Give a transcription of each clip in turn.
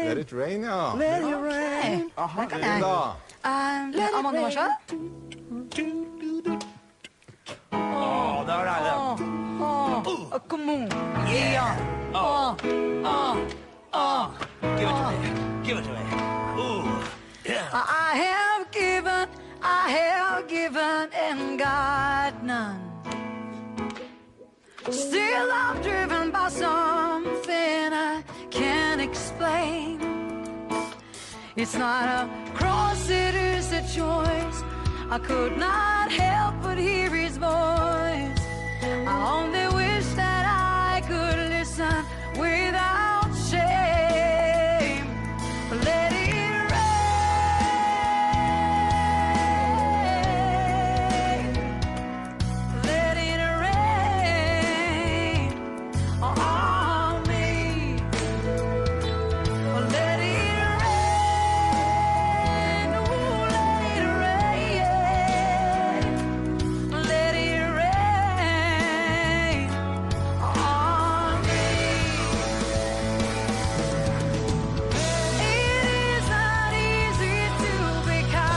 Let it rain, ja. Let it rain. Aha, Det kan jeg. Da. Amanda Marsha? det var deilig. Come on. Yeah. Give it to me. Give it to me. Ooh. Yeah. I have given, and got none. Still I'm driven by something I can't explain. It's not a cross, it is a choice. I could not help but hear his voice. I only wish that I could listen without shame. Let it rain. Let it rain on me. Let it rain. Ooh, let it rain. Let it rain on me. It is not easy to be kind.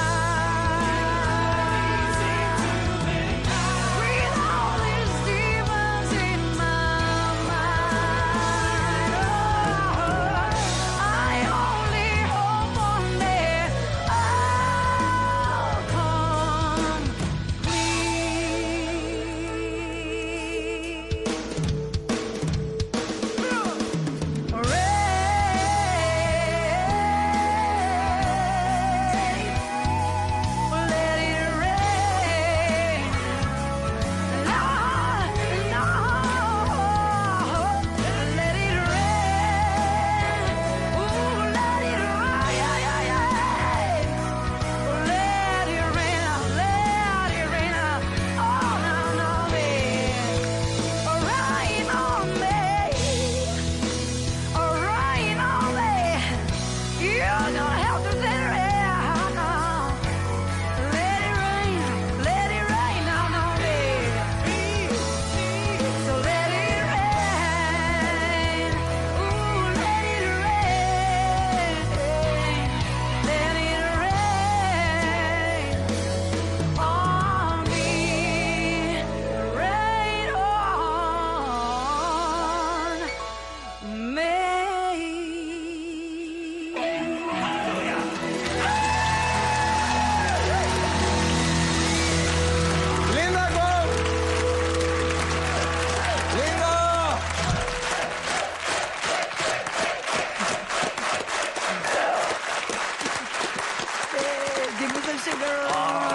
With all these demons in my mind. I only hope one day I'll come Linda, gå! Linda! give me some sugar.